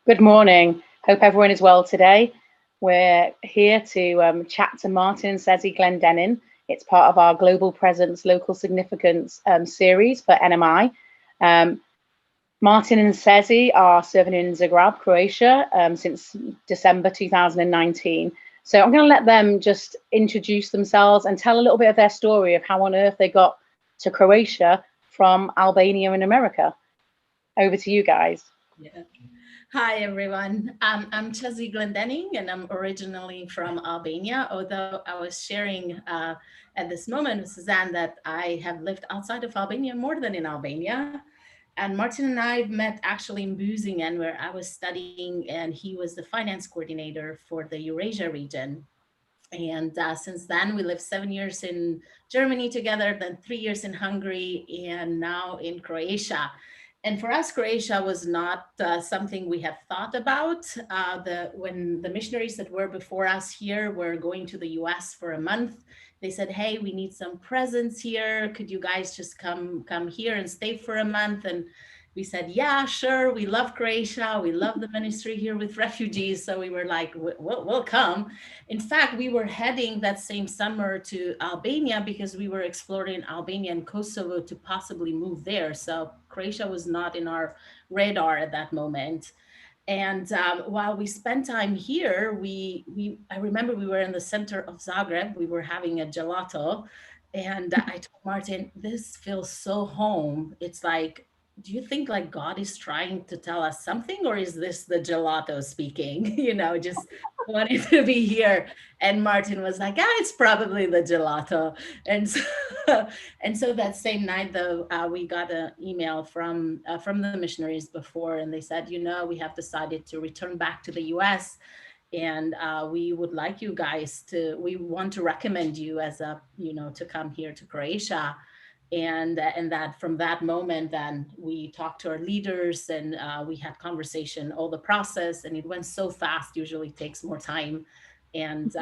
Good morning. Hope everyone is well today. We're here to chat to Martin and Cezi Glendenning. It's part of our Global Presence, Local Significance series for NMI. Um, Martin and Cezi are serving in Zagreb, Croatia since December 2019. So I'm going to let them just introduce themselves and tell a little bit of their story of how on earth they got to Croatia from Albania in America. Over to you guys. Yeah. Hi, everyone. I'm Cezi Glendenning, and I'm originally from Albania, although I was sharing at this moment with Suzanne that I have lived outside of Albania more than in Albania. And Martin and I met actually in Buzingen, where I was studying, and he was the finance coordinator for the Eurasia region. And since then, we lived 7 years in Germany together, then 3 years in Hungary, and now in Croatia. And for us, Croatia was not something we had thought about. When the missionaries that were before us here were going to the U.S. for a month, they said, "Hey, we need some presence here. Could you guys just come here and stay for a month?" And we said, "Yeah, sure. We love Croatia. We love the ministry here with refugees." So we were like, "We'll come." In fact, we were heading that same summer to Albania because we were exploring Albania and Kosovo to possibly move there. So Croatia was not in our radar at that moment. And while we spent time here, I remember we were in the center of Zagreb. We were having a gelato, and I told Martin, "This feels so home." It's like, do you think like God is trying to tell us something, or is this the gelato speaking? Just wanted to be here. And Martin was like, "Ah, it's probably the gelato." And so, and so that same night, though, we got an email from the missionaries before, and they said, "We have decided to return back to the U.S. and we would like you guys we want to recommend you as to come here to Croatia." And that from that moment, then we talked to our leaders, and we had conversation, all the process, and it went so fast. Usually takes more time, and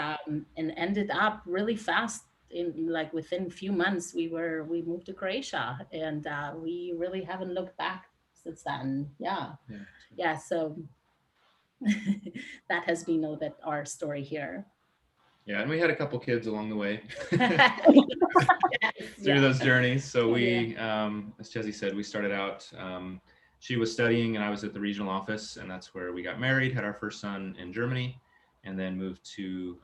ended up really fast. In like within a few months, we moved to Croatia, and we really haven't looked back since then. Yeah. So that has been our story here. Yeah, and we had a couple kids along the way Yes, through those journeys. So Yeah. as Cezi said, we started out. She was studying, and I was at the regional office, and that's where we got married. Had our first son in Germany, and then moved to.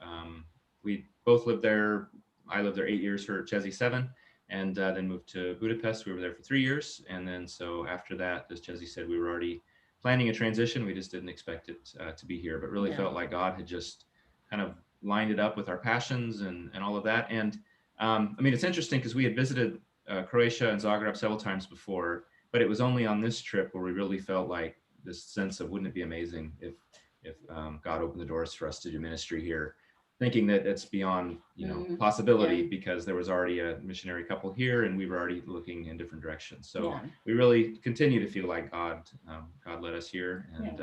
We both lived there. I lived there 8 years, for Cezi 7, and then moved to Budapest. We were there for 3 years, and then so after that, as Cezi said, we were already planning a transition. We just didn't expect it to be here, but really felt like God had just kind of lined it up with our passions and all of that. And I mean, it's interesting because we had visited Croatia and Zagreb several times before, but it was only on this trip where we really felt like this sense of, wouldn't it be amazing if God opened the doors for us to do ministry here, thinking that it's beyond possibility, because there was already a missionary couple here, and we were already looking in different directions. So we really continue to feel like God led us here, and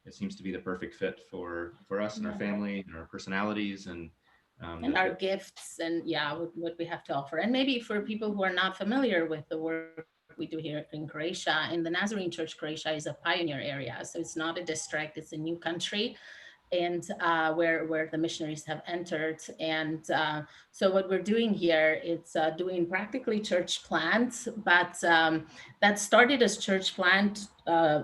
it seems to be the perfect fit for us and our family and our personalities and our gifts, and what we have to offer. And maybe for people who are not familiar with the work we do here in Croatia, in the Nazarene Church, Croatia is a pioneer area. So it's not a district, it's a new country, and where the missionaries have entered. And so what we're doing here, it's doing practically church plant, but that started as church plant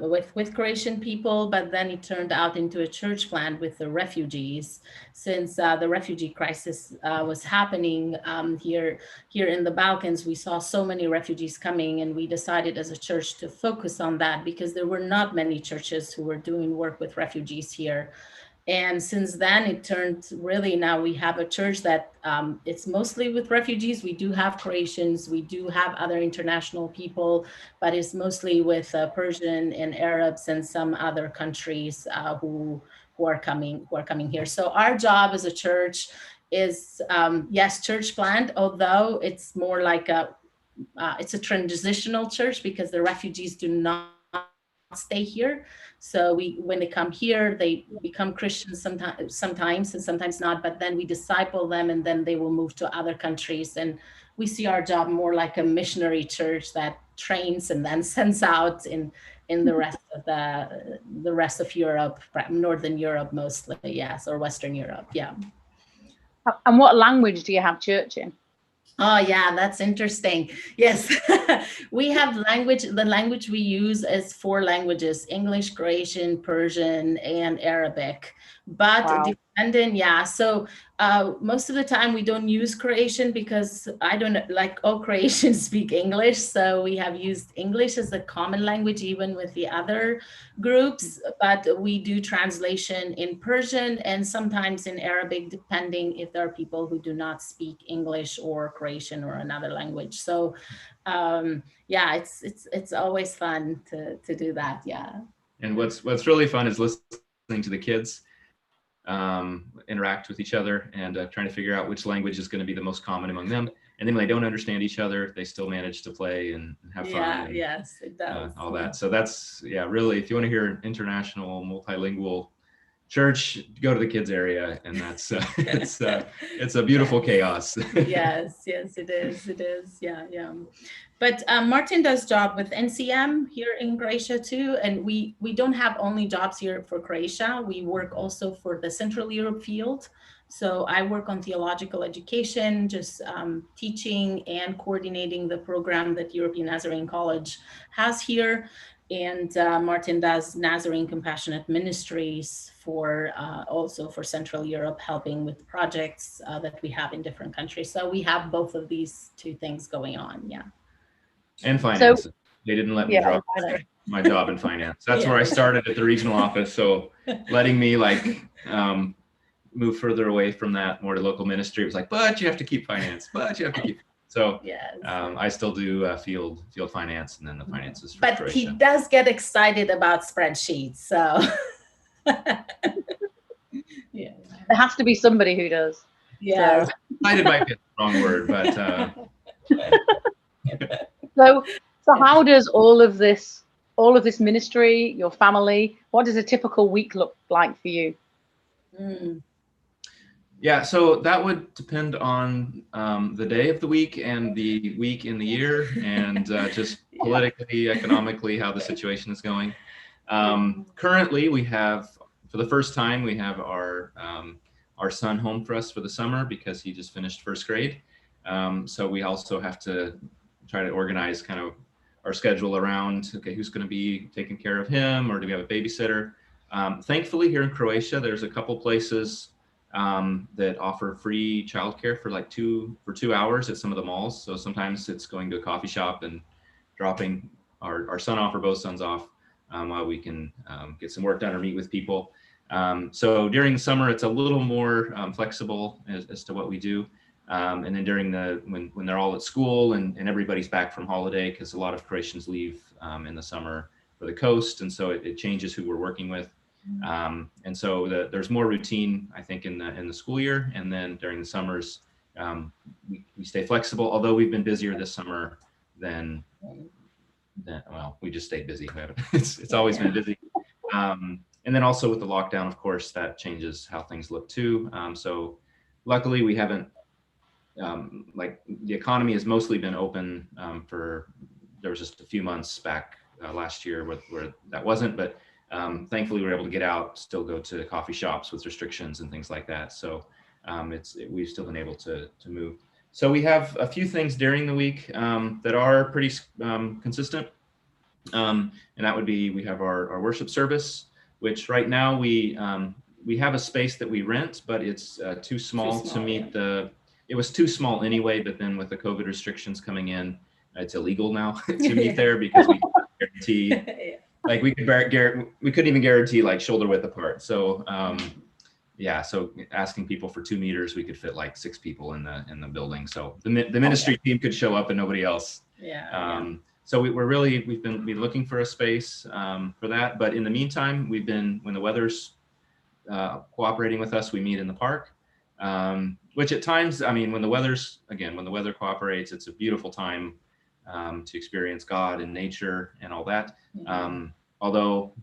with Croatian people, but then it turned out into a church plant with the refugees, since the refugee crisis was happening here in the Balkans. We saw so many refugees coming, and we decided as a church to focus on that because there were not many churches who were doing work with refugees here. And since then, it turned really, now we have a church that it's mostly with refugees. We do have Croatians, we do have other international people, but it's mostly with Persian and Arabs and some other countries who are coming here. So our job as a church is, yes, church plant, although it's more like it's a transitional church because the refugees do not stay here. So when they come here, they become Christians sometimes and sometimes not, but then we disciple them and then they will move to other countries. And we see our job more like a missionary church that trains and then sends out in the rest of Europe, Northern Europe mostly, yes, or Western Europe, yeah. And what language do you have church in? Oh yeah, that's interesting. Yes, we have language. The language we use is 4 languages: English, Croatian, Persian, and Arabic. But Wow. dependent, yeah. So most of the time we don't use Croatian because I don't like all Croatians speak English. So we have used English as a common language even with the other groups. But we do translation in Persian and sometimes in Arabic, depending if there are people who do not speak English or Croatian or another language. So yeah, it's always fun to do that. Yeah. And what's really fun is listening to the kids interact with each other and trying to figure out which language is going to be the most common among them. And then when they don't understand each other, they still manage to play and have fun. Yeah, and, yes, it does. All that. So that's, yeah, really, if you want to hear an international, multilingual church, go to the kids area, and that's it's a beautiful chaos. Yes, it is. Yeah. But Martin does job with NCM here in Croatia too, and we don't have only jobs here for Croatia. We work also for the Central Europe field. So I work on theological education, just teaching and coordinating the program that European Nazarene College has here. And Martin does Nazarene Compassionate Ministries for also for Central Europe, helping with projects that we have in different countries. So we have both of these 2 things going on, yeah. And finance. So, they didn't let me drop my job in finance. That's where I started at the regional office. So letting me move further away from that, more to local ministry. It was like, but you have to keep finance, So yes. I still do field finance, and then the finances for But Croatia. He does get excited about spreadsheets, so. Yeah. There has to be somebody who does. Yeah. So. Excited might be the wrong word, but. So how does all of this ministry, your family, what does a typical week look like for you? Yeah, so that would depend on the day of the week and the week in the year, and just politically, economically, how the situation is going. Currently, we have, for the first time, we have our son home for us for the summer because he just finished first grade. So we also have to try to organize kind of our schedule around, okay, who's going to be taking care of him, or do we have a babysitter? Thankfully, here in Croatia, there's a couple places that offer free childcare for 2 hours at some of the malls. So sometimes it's going to a coffee shop and dropping our son off or both sons off while we can get some work done or meet with people. So during the summer, it's a little more flexible as to what we do. And then during when they're all at school and everybody's back from holiday, because a lot of Croatians leave in the summer for the coast, and so it changes who we're working with. And so there's more routine, I think, in the school year, and then during the summers, we stay flexible. Although we've been busier this summer than well, we just stayed busy. It's always been busy. And then also with the lockdown, of course, that changes how things look too. So luckily, we haven't. The economy has mostly been open there was just a few months back last year where that wasn't, but thankfully we were able to get out, still go to coffee shops with restrictions and things like that. So we've still been able to move. So we have a few things during the week that are pretty consistent. And that would be, we have our worship service, which right now we have a space that we rent, but it's too small to meet it was too small anyway, but then with the COVID restrictions coming in, it's illegal now to meet there because we guarantee, we couldn't even guarantee shoulder width apart. So so asking people for 2 meters, we could fit 6 people in the building. So the ministry team could show up and nobody else. So we've been looking for a space for that. But in the meantime, when the weather's cooperating with us, we meet in the park. Which at times, when the weather cooperates, it's a beautiful time to experience God and nature and all that. although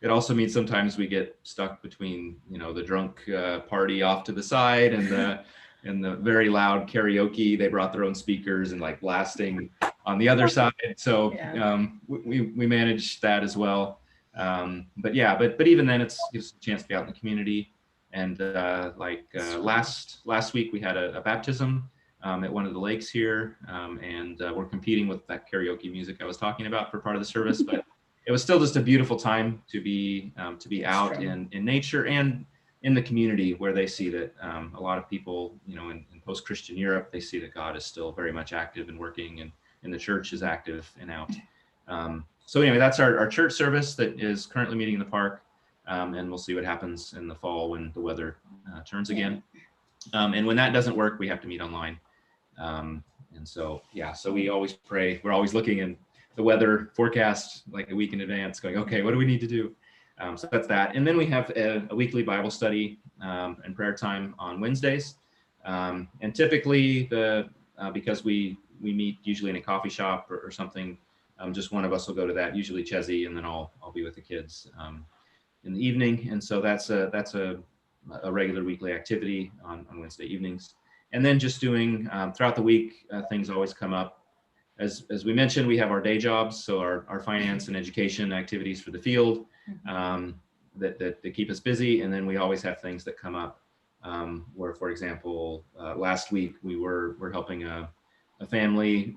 it also means sometimes we get stuck between, the drunk party off to the side and the very loud karaoke. They brought their own speakers and like blasting on the other side. So we manage that as well. But yeah, but even then, it's gives a chance to be out in the community. And last week we had a baptism at one of the lakes here, and we're competing with that karaoke music I was talking about for part of the service. But it was still just a beautiful time to be out in nature and in the community, where they see that a lot of people, in post-Christian Europe, they see that God is still very much active and working, and the church is active and out. So anyway, that's our church service that is currently meeting in the park, and we'll see what happens in the fall when the weather turns again. And when that doesn't work, we have to meet online. And so we always pray. We're always looking in the weather forecast like a week in advance, going, okay, what do we need to do? So that's that. And then we have a weekly Bible study and prayer time on Wednesdays. And typically because we meet usually in a coffee shop or something, just one of us will go to that, usually Cezi, and then I'll be with the kids in the evening. And so that's a regular weekly activity on Wednesday evenings. And then just doing throughout the week, things always come up. As we mentioned, we have our day jobs, so our finance and education activities for the field that keep us busy. And then we always have things that come up where, for example, last week we're helping a family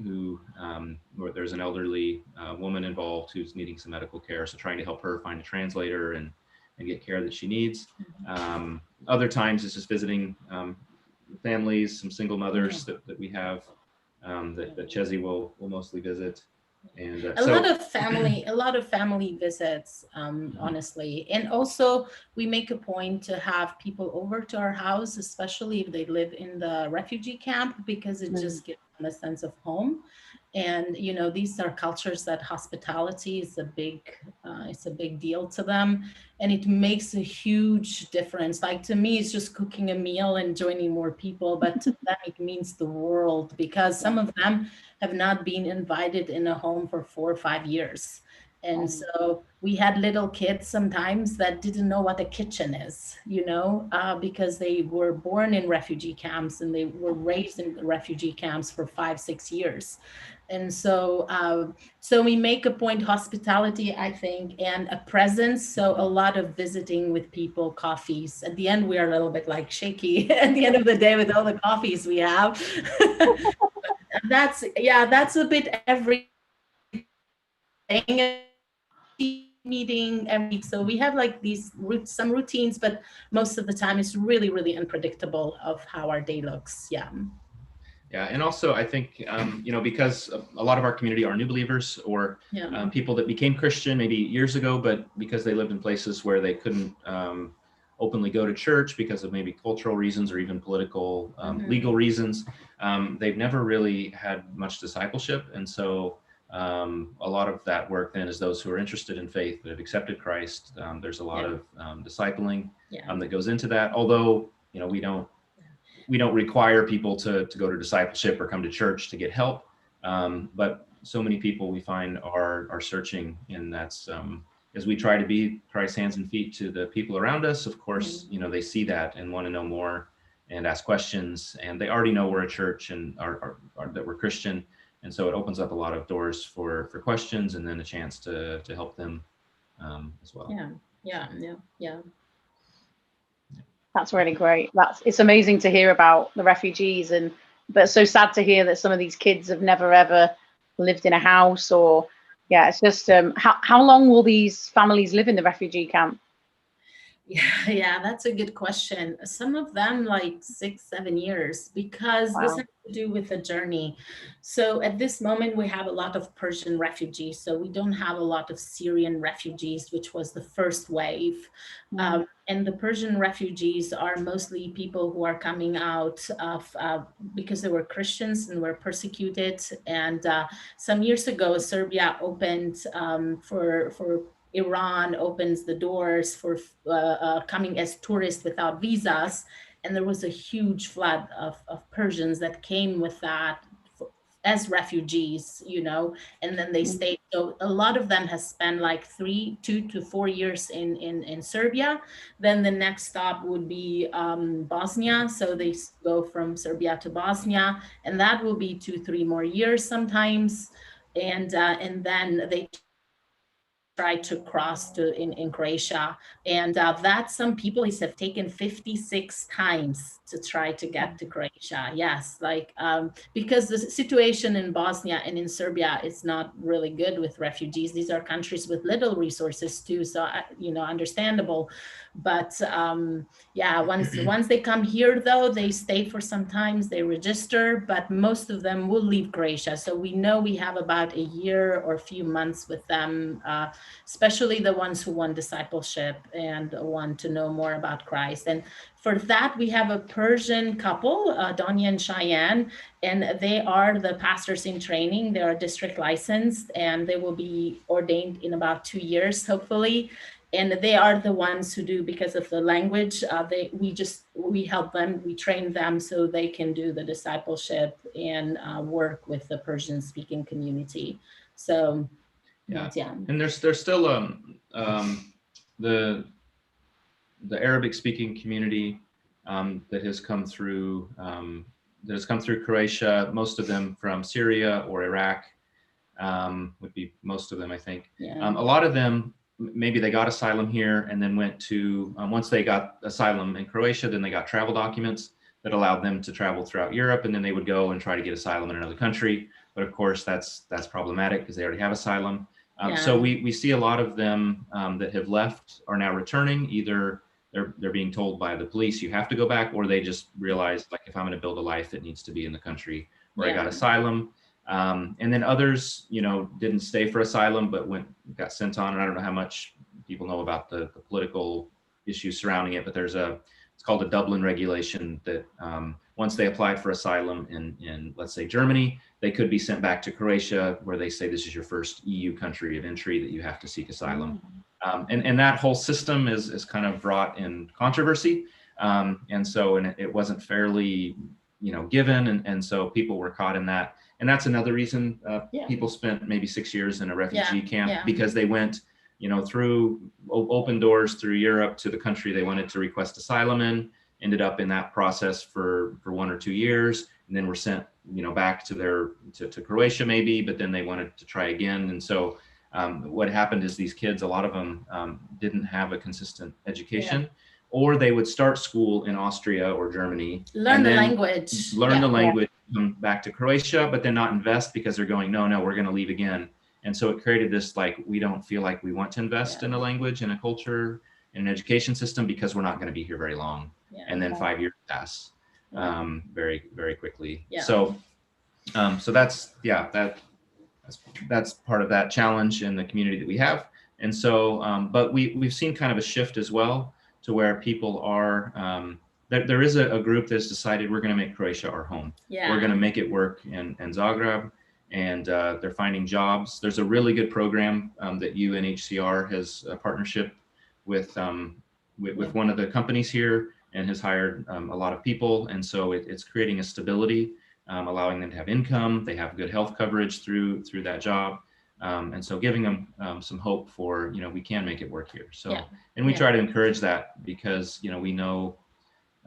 where there's an elderly woman involved who's needing some medical care. So trying to help her find a translator and get care that she needs. Other times it's just visiting families, some single mothers that we have that Cezi will mostly visit. And a lot of family visits, honestly. And also we make a point to have people over to our house, especially if they live in the refugee camp, because it just gives them a sense of home. And these are cultures that hospitality is it's a big deal to them, and it makes a huge difference. Like, to me, it's just cooking a meal and joining more people, but to them it means the world, because some of them have not been invited in a home for 4 or 5 years. And so we had little kids sometimes that didn't know what a kitchen is, because they were born in refugee camps and they were raised in refugee camps for 5-6 years. And so we make a point, hospitality, I think, and a presence. So a lot of visiting with people, coffees. At the end, we are a little bit like shaky at the end of the day with all the coffees we have. That's a bit everything. Meeting every week. So we have like some routines, but most of the time it's really, really unpredictable of how our day looks. Yeah, and also I think because a lot of our community are new believers or people that became Christian maybe years ago, but because they lived in places where they couldn't openly go to church because of maybe cultural reasons or even political legal reasons, they've never really had much discipleship. And so a lot of that work then is those who are interested in faith that have accepted Christ. There's a lot of discipling that goes into that, although we don't require people to go to discipleship or come to church to get help, but so many people we find are searching, and that's as we try to be Christ's hands and feet to the people around us. Of course, they see that and want to know more and ask questions, and they already know we're a church and are that we're Christian. And so it opens up a lot of doors for questions, and then a chance to help them as well. Yeah. That's really great. It's amazing to hear about the refugees, but so sad to hear that some of these kids have never ever lived in a house or. Yeah, it's just how long will these families live in the refugee camp? Yeah, that's a good question. Some of them like 6-7 years, because this has to do with the journey. So at this moment, we have a lot of Persian refugees. So we don't have a lot of Syrian refugees, which was the first wave. And the Persian refugees are mostly people who are coming out of because they were Christians and were persecuted. And some years ago, Serbia opened for Iran opens the doors for coming as tourists without visas. And there was a huge flood of Persians that came with that. as refugees, and then they stayed. So a lot of them has spent like 2 to 4 years in Serbia. Then the next stop would be Bosnia. So they go from Serbia to Bosnia, and that will be 2, 3 more years sometimes. And then they try to cross to in Croatia, and that some people have taken 56 times to try to get to Croatia. Yes, like because the situation in Bosnia and in Serbia is not really good with refugees. These are countries with little resources too, so understandable. But yeah, once they come here, though, they stay for some times, they register, but most of them will leave Croatia. So we know we have about a year or a few months with them, especially the ones who want discipleship and want to know more about Christ. And for that, we have a Persian couple, Donia and Cheyenne, and they are the pastors in training. They are district licensed, and they will be ordained in about 2 years, hopefully. And they are the ones who do, because of the language, we help them, we train them so they can do the discipleship and work with the Persian speaking community. So yeah. And there's still the Arabic speaking community that has come through Croatia, most of them from Syria or Iraq, would be most of them, I think. Yeah. A lot of them, maybe they got asylum here and then went to, once they got asylum in Croatia, then they got travel documents that allowed them to travel throughout Europe, and then they would go and try to get asylum in another country. But of course, that's problematic because they already have asylum. So we see a lot of them that have left are now returning. Either they're being told by the police, you have to go back, or they just realize, like, if I'm going to build a life, it needs to be in the country where I got asylum. And then others, didn't stay for asylum, but got sent on. And I don't know how much people know about the political issues surrounding it, but it's called a Dublin regulation that once they applied for asylum in, let's say, Germany, they could be sent back to Croatia, where they say this is your first EU country of entry that you have to seek asylum. And that whole system is kind of brought in controversy. And so it wasn't fairly, given. And so people were caught in that. And that's another reason people spent maybe 6 years in a refugee camp, because they went, through open doors through Europe to the country they wanted to request asylum in, ended up in that process for 1 or 2 years, and then were sent, back to Croatia maybe, but then they wanted to try again. And so what happened is these kids, a lot of them didn't have a consistent education. Or they would start school in Austria or Germany, learn the language, come back to Croatia, but then not invest because they're going, no, we're going to leave again. And so it created this, like, we don't feel like we want to invest in a language and a culture and an education system because we're not going to be here very long. And then 5 years pass very, very quickly. So that's part of that challenge in the community that we have. And so, but we've seen kind of a shift as well, to where people are, there is a group that's decided we're going to make Croatia our home. We're going to make it work in Zagreb, and they're finding jobs. There's a really good program that UNHCR has a partnership with one of the companies here, and has hired a lot of people. And so it's creating a stability, allowing them to have income. They have good health coverage through that job. And so giving them some hope for, we can make it work here. So, and we try to encourage that, because, we know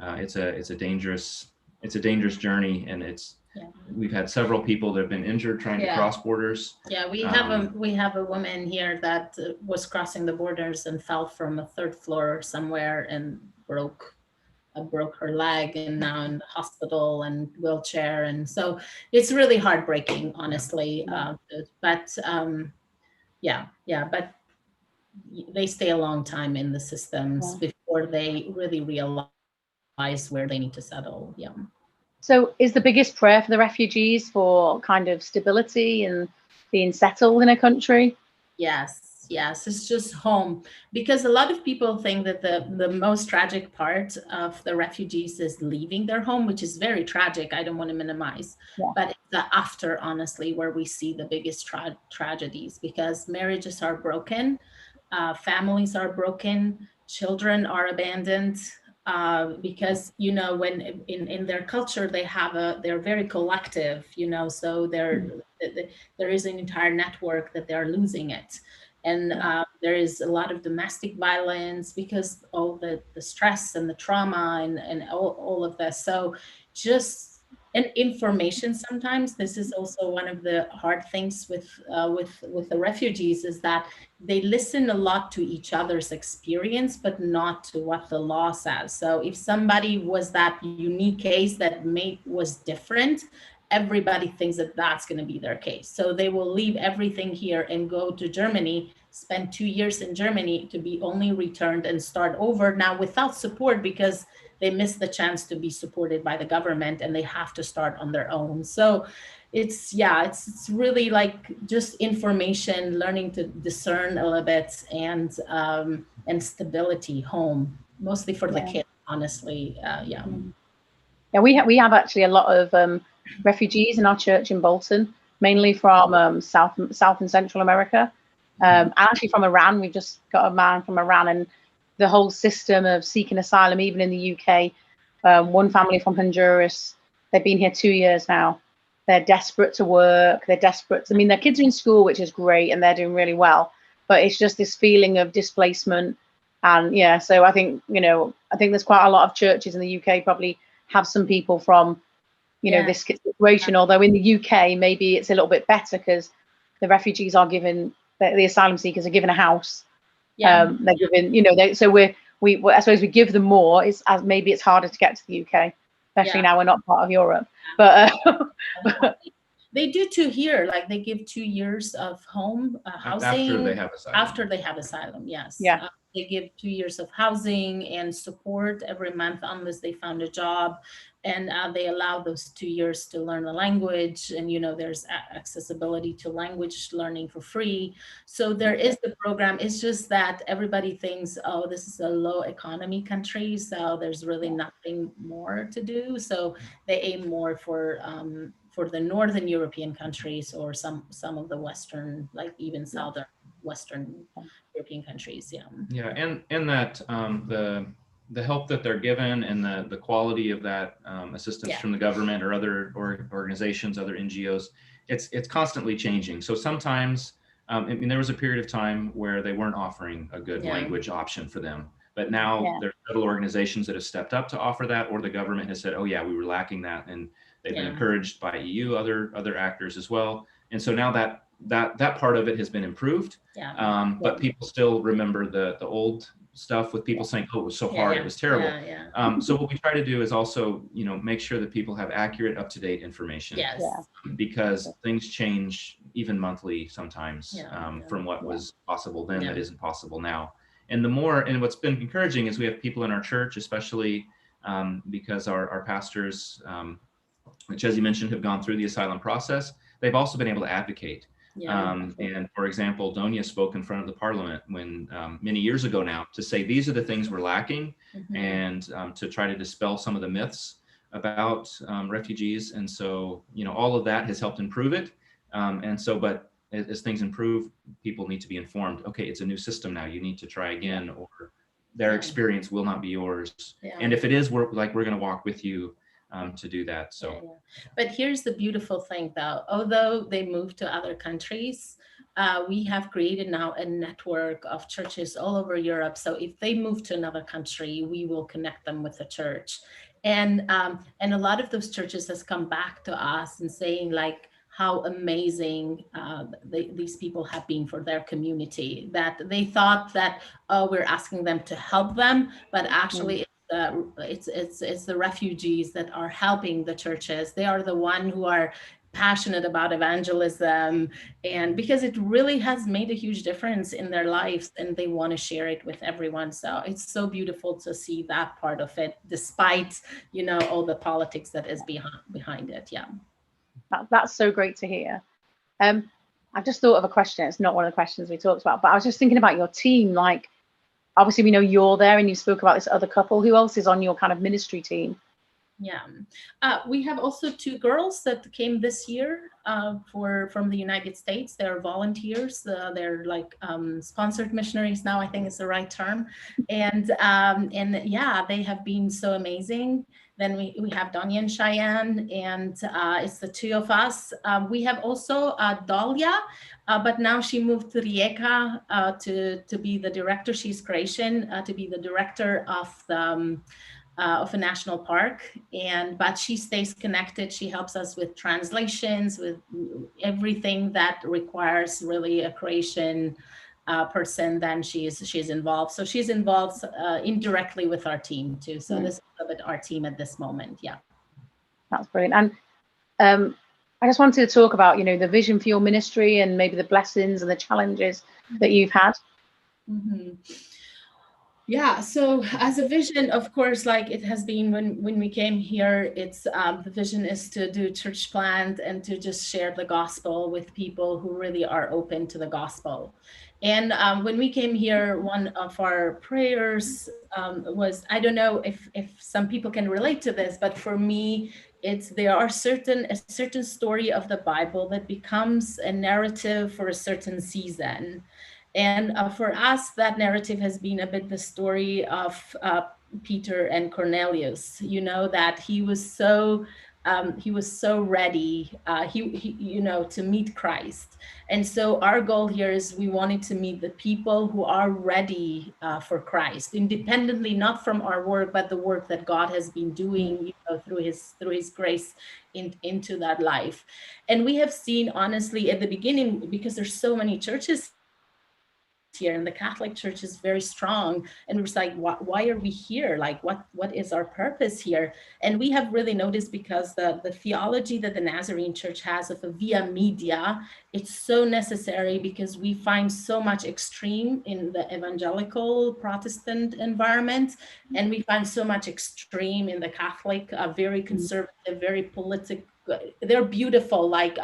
it's a dangerous journey, and we've had several people that have been injured trying to cross borders. We have a woman here that was crossing the borders and fell from a 3rd floor somewhere and broke her leg, and now in the hospital and wheelchair. And so it's really heartbreaking, honestly. But they stay a long time in the systems before they really realize where they need to settle. So is the biggest prayer for the refugees for kind of stability and being settled in a country? Yes, it's just home. Because a lot of people think that the most tragic part of the refugees is leaving their home, which is very tragic. I don't want to minimize, but it's the after, honestly, where we see the biggest tragedies, because marriages are broken, families are broken, children are abandoned, because, you know, when in their culture, they're very collective, you know, so there is an entire network that they're losing it. And there is a lot of domestic violence because all the stress and the trauma and all of this. So just and information, sometimes this is also one of the hard things with the refugees, is that they listen a lot to each other's experience, but not to what the law says. So if somebody was that unique case that was different, everybody thinks that that's going to be their case. So they will leave everything here and go to Germany, spend 2 years in Germany to be only returned and start over now without support, because they miss the chance to be supported by the government and they have to start on their own. So it's really like just information, learning to discern a little bit, and stability home, mostly for the kids, honestly. Yeah, we have actually a lot of refugees in our church in Bolton, mainly from South and Central America, and actually from Iran. We've just got a man from Iran, and the whole system of seeking asylum, even in the UK. One family from Honduras, they've been here 2 years now. They're desperate to work. They're desperate. I mean, their kids are in school, which is great, and they're doing really well. But it's just this feeling of displacement. And yeah, so I think, you know, I think there's quite a lot of churches in the UK probably have some people from, you know, this situation. Although in the UK, maybe it's a little bit better because the refugees are given, the asylum seekers are given a house. They're given, you know, so we I suppose we give them more. Maybe it's harder to get to the UK, especially now we're not part of Europe. But they do too here. Like they give 2 years of home housing after they have asylum. Yes. Yeah. They give 2 years of housing and support every month unless they found a job, and they allow those 2 years to learn the language. And you know, there's accessibility to language learning for free. So there is the program. It's just that everybody thinks, oh, this is a low economy country, so there's really nothing more to do. So they aim more for the Northern European countries, or some of the Western, like even Southern Western European countries. And that the help that they're given, and the quality of that assistance from the government or other organizations, other NGOs, it's constantly changing. So sometimes, I mean, there was a period of time where they weren't offering a good language option for them, but now there's several organizations that have stepped up to offer that, or the government has said, oh yeah, we were lacking that, and they've been encouraged by EU, other actors as well. And so now that part of it has been improved. But people still remember the old stuff, with people saying, oh, it was so hard, it was terrible. So what we try to do is also, you know, make sure that people have accurate, up-to-date information, because things change even monthly sometimes, from what was possible then that isn't possible now. And what's been encouraging is we have people in our church, especially because our pastors, which as you mentioned, have gone through the asylum process. They've also been able to advocate. And for example, Donia spoke in front of the parliament many years ago now, to say these are the things we're lacking, and to try to dispel some of the myths about refugees. And so, you know, all of that has helped improve it. But as things improve, people need to be informed. Okay, it's a new system now. You need to try again, or their experience will not be yours. And if it is, we're going to walk with you to do that. So, but here's the beautiful thing, though. Although they moved to other countries, we have created now a network of churches all over Europe. So if they move to another country, we will connect them with the church. And a lot of those churches has come back to us and saying like how amazing these people have been for their community, that they thought that, oh, we're asking them to help them, but actually it's the refugees that are helping the churches. They are the one who are passionate about evangelism, and because it really has made a huge difference in their lives, and they want to share it with everyone. So it's so beautiful to see that part of it, despite, you know, all the politics that is behind it. That's so great to hear. I just thought of a question. It's not one of the questions we talked about, but I was just thinking about your team. Like, obviously we know you're there, and you spoke about this other couple. Who else is on your kind of ministry team? Yeah, we have also 2 girls that came this year from the United States. They're volunteers. They're like sponsored missionaries now, I think is the right term. And yeah, they have been so amazing. Then we have Donya and Cheyenne, and it's the 2 of us. We have also Dalia, but now she moved to Rijeka to be the director. She's Croatian, to be the director of a national park, but she stays connected. She helps us with translations, with everything that requires really a Croatian person. Then she's involved. So she's involved indirectly with our team too. So this is a bit our team at this moment. Yeah, that's brilliant. And I just wanted to talk about, the vision for your ministry and maybe the blessings and the challenges that you've had. Mm-hmm. Yeah, so as a vision, of course, like it has been when we came here, it's the vision is to do church plant and to just share the gospel with people who really are open to the gospel. And when we came here, one of our prayers was, I don't know if some people can relate to this, but for me, there are a certain story of the Bible that becomes a narrative for a certain season. And for us, that narrative has been a bit the story of Peter and Cornelius. That he was so ready, to meet Christ. And so our goal here is we wanted to meet the people who are ready for Christ, independently, not from our work, but the work that God has been doing, through His grace into that life. And we have seen, honestly, at the beginning, because there's so many churches here and the Catholic Church is very strong, and we're just like, why are we here? Like, what is our purpose here? And we have really noticed, because the theology that the Nazarene Church has of a via media, it's so necessary, because we find so much extreme in the evangelical Protestant environment, and we find so much extreme in the Catholic, very conservative, very political. They're beautiful. Like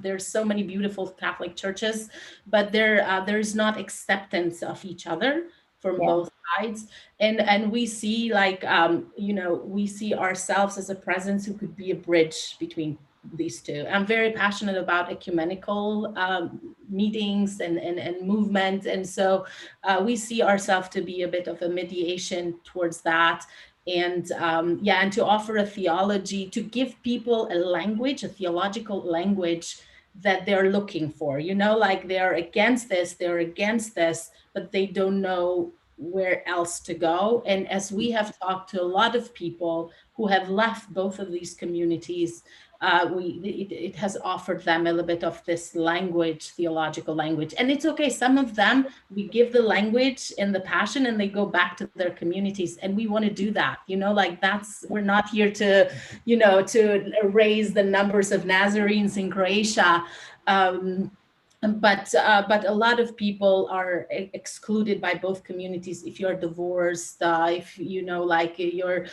there's so many beautiful Catholic churches, but there's not acceptance of each other from both sides. And we see, like, we see ourselves as a presence who could be a bridge between these two. I'm very passionate about ecumenical meetings and movement. And so we see ourselves to be a bit of a mediation towards that. And and to offer a theology, to give people a language, a theological language that they're looking for, like they're against this, but they don't know where else to go. And as we have talked to a lot of people who have left both of these communities, it has offered them a little bit of this language, theological language. And it's okay. Some of them, we give the language and the passion, and they go back to their communities. And we want to do that, like we're not here to, to raise the numbers of Nazarenes in Croatia. But a lot of people are excluded by both communities. If you're divorced, if like your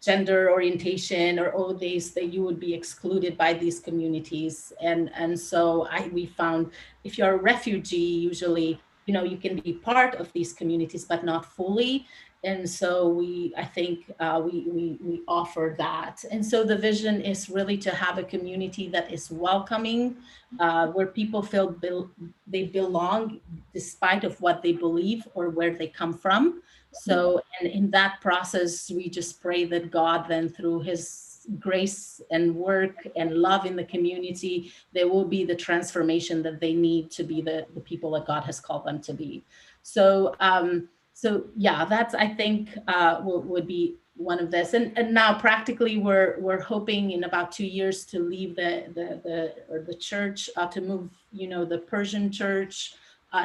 gender orientation or all these, that you would be excluded by these communities. And so we found, if you're a refugee, usually you can be part of these communities but not fully. And so I think we offer that. And so the vision is really to have a community that is welcoming, where people feel they belong despite of what they believe or where they come from. So, and in that process, we just pray that God then, through His grace and work and love in the community, there will be the transformation that they need to be the people that God has called them to be. So yeah, that's, I think, would be one of this. And now practically we're hoping in about 2 years to leave the church, to move, the Persian church,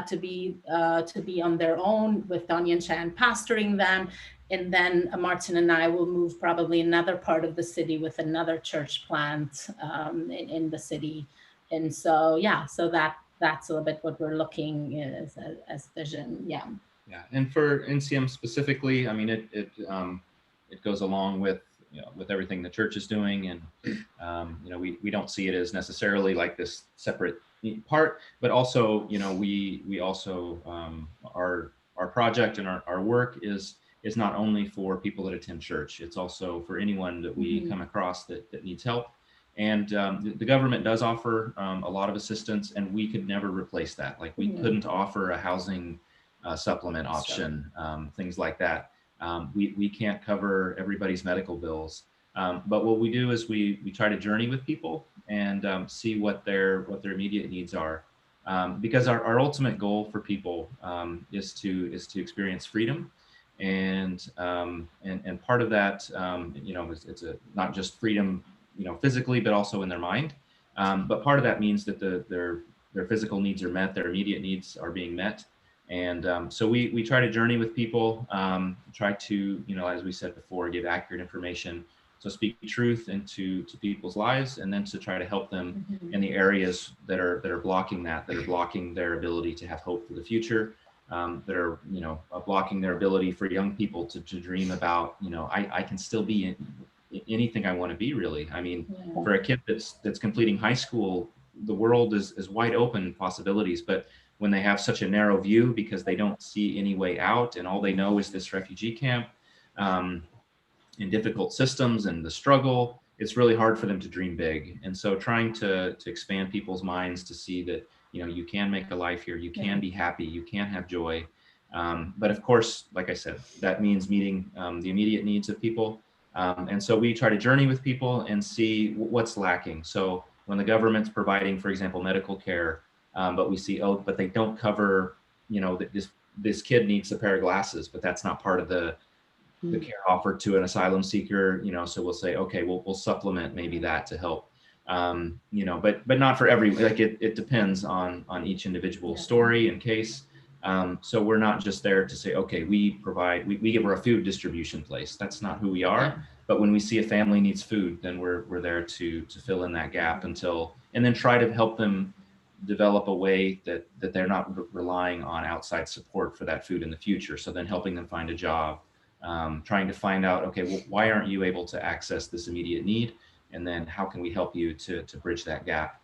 to be on their own, with Donya and Shan pastoring them. And then Martin and I will move probably another part of the city with another church plant in the city. And so, yeah, so that's a little bit what we're looking as vision. Yeah. Yeah, and for NCM specifically, I mean, it goes along with with everything the church is doing, and we don't see it as necessarily like this separate part, but also we also our project and our work is is not only for people that attend church, it's also for anyone that we come across that needs help. And the government does offer a lot of assistance, and we could never replace that. Like we couldn't offer a housing supplement option, things like that. We can't cover everybody's medical bills. But what we do is we try to journey with people and see what their immediate needs are. Because our ultimate goal for people is to experience freedom, and part of that, it's not just freedom, physically, but also in their mind. But part of that means that their physical needs are met, their immediate needs are being met, and so we try to journey with people, try to, as we said before, give accurate information. So speak truth into people's lives, and then to try to help them in the areas that are blocking that are blocking their ability to have hope for the future, that are blocking their ability for young people to dream about, I can still be anything I want to be, really. I mean, for a kid that's completing high school, the world is wide open possibilities, but when they have such a narrow view because they don't see any way out, and all they know is this refugee camp, in difficult systems and the struggle, it's really hard for them to dream big. And so trying to expand people's minds to see that, you can make a life here, you can be happy, you can have joy. But of course, like I said, that means meeting the immediate needs of people. And so we try to journey with people and see what's lacking. So when the government's providing, for example, medical care, but we see, but they don't cover, this kid needs a pair of glasses, but that's not part of the care offered to an asylum seeker, so we'll say, okay, we'll supplement maybe that to help, but not for every, like it depends on each individual story and case. So we're not just there to say, okay, we give her a food distribution place. That's not who we are. But when we see a family needs food, then we're there to fill in that gap and then try to help them develop a way that they're not relying on outside support for that food in the future. So then helping them find a job, trying to find out, okay, well, why aren't you able to access this immediate need? And then how can we help you to bridge that gap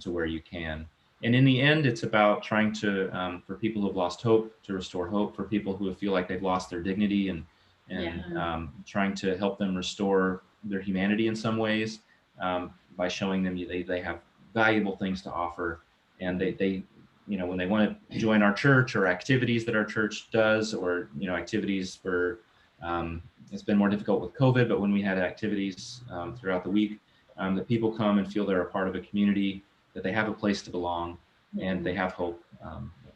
to where you can? And in the end, it's about trying to, for people who have lost hope, to restore hope, for people who feel like they've lost their dignity, and trying to help them restore their humanity in some ways, by showing them they have valuable things to offer. And they when they want to join our church or activities that our church does, or, activities for, it's been more difficult with COVID, but when we had activities throughout the week, that people come and feel they're a part of a community, that they have a place to belong, and they have hope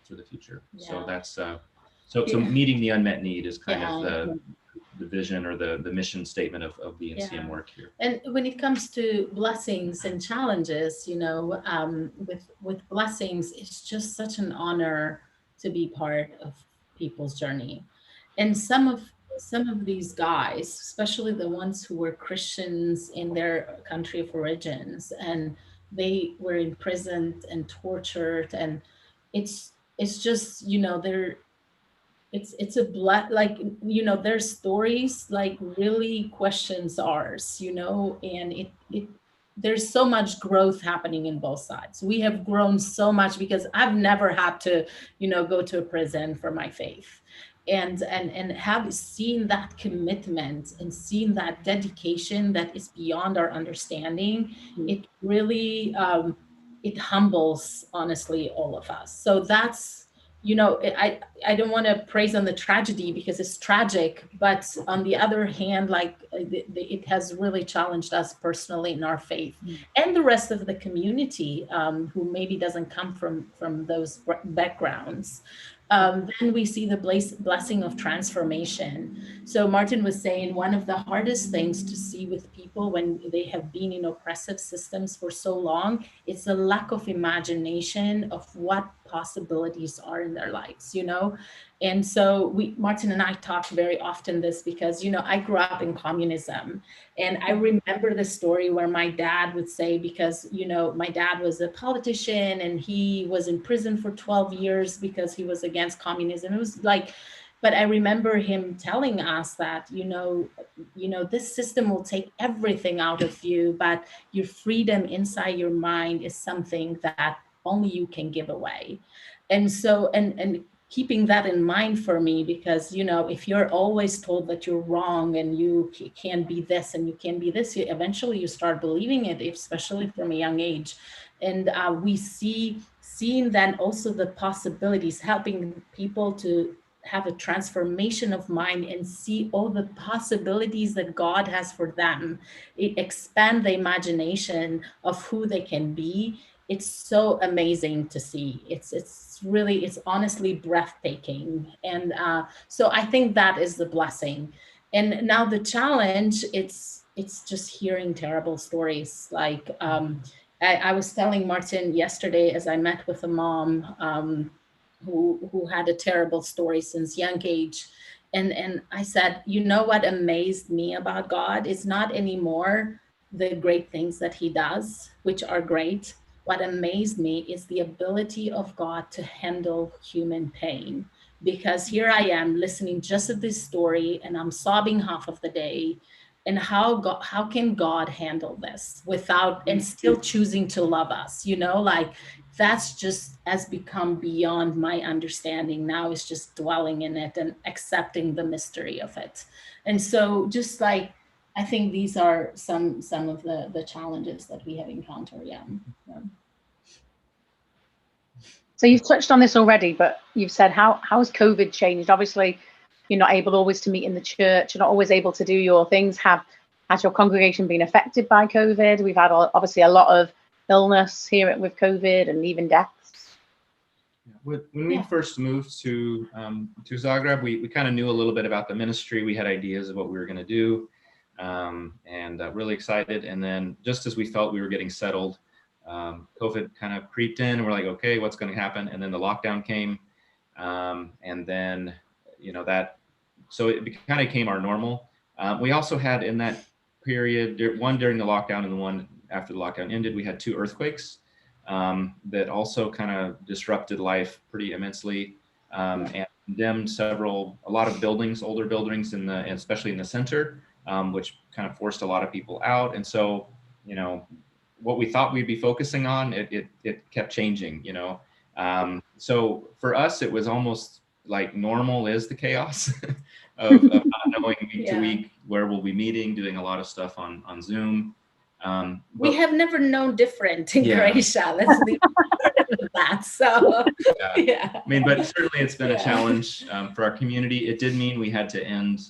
for the future. So that's so meeting the unmet need is kind of the vision or the mission statement of the NCM work here. And when it comes to blessings and challenges, with blessings, it's just such an honor to be part of people's journey. And some of these guys, especially the ones who were Christians in their country of origins, and they were imprisoned and tortured, and it's just, it's their stories like really questions ours, and it there's so much growth happening in both sides. We have grown so much because I've never had to, go to a prison for my faith. And have seen that commitment and seen that dedication that is beyond our understanding. It really, it humbles, honestly, all of us. So that's, I don't want to praise on the tragedy because it's tragic, but on the other hand, like it has really challenged us personally in our faith, and the rest of the community who maybe doesn't come from those backgrounds. Then we see the blessing of transformation. So Martin was saying one of the hardest things to see with people when they have been in oppressive systems for so long is the lack of imagination of what possibilities are in their lives, And so Martin and I talk very often this because, I grew up in communism, and I remember the story where my dad would say, because, my dad was a politician and he was in prison for 12 years because he was against communism. It was like, but I remember him telling us that, this system will take everything out of you, but your freedom inside your mind is something that only you can give away. And so, and keeping that in mind for me, because, you know, if you're always told that you're wrong and you can't be this and you can't be this, eventually you start believing it, especially from a young age. And we seeing then also the possibilities, helping people to have a transformation of mind and see all the possibilities that God has for them. It expand the imagination of who they can be. It's so amazing to see. It's really, it's honestly breathtaking. And so I think that is the blessing. And now the challenge, it's just hearing terrible stories. Like I was telling Martin yesterday, as I met with a mom who had a terrible story since young age. And I said, you know what amazed me about God is not anymore the great things that he does, which are great. What amazed me is the ability of God to handle human pain. Because here I am listening just to this story and I'm sobbing half of the day. And how can God handle this without and still choosing to love us? You know, like that's just has become beyond my understanding. Now it's just dwelling in it and accepting the mystery of it. And so just like I think these are some of the challenges that we have encountered. Yeah. So you've touched on this already, but you've said how has COVID changed? Obviously, you're not able always to meet in the church. You're not always able to do your things. Has your congregation been affected by COVID? We've had obviously a lot of illness here with COVID and even deaths. When we first moved to Zagreb, we kind of knew a little bit about the ministry. We had ideas of what we were going to do, and really excited. And then just as we felt we were getting settled, COVID kind of creeped in, and we're like, okay, what's going to happen? And then the lockdown came, and then so it kind of became our normal. We also had in that period, one during the lockdown and the one after the lockdown ended, we had 2 earthquakes that also kind of disrupted life pretty immensely, and condemned a lot of buildings, older buildings especially in the center, which kind of forced a lot of people out. And so, what we thought we'd be focusing on, it kept changing, so for us, it was almost like normal is the chaos of not knowing week to week where we'll be meeting, doing a lot of stuff on Zoom. We have never known different in Croatia. That's the that. So I mean, but certainly it's been a challenge for our community. It did mean we had to end.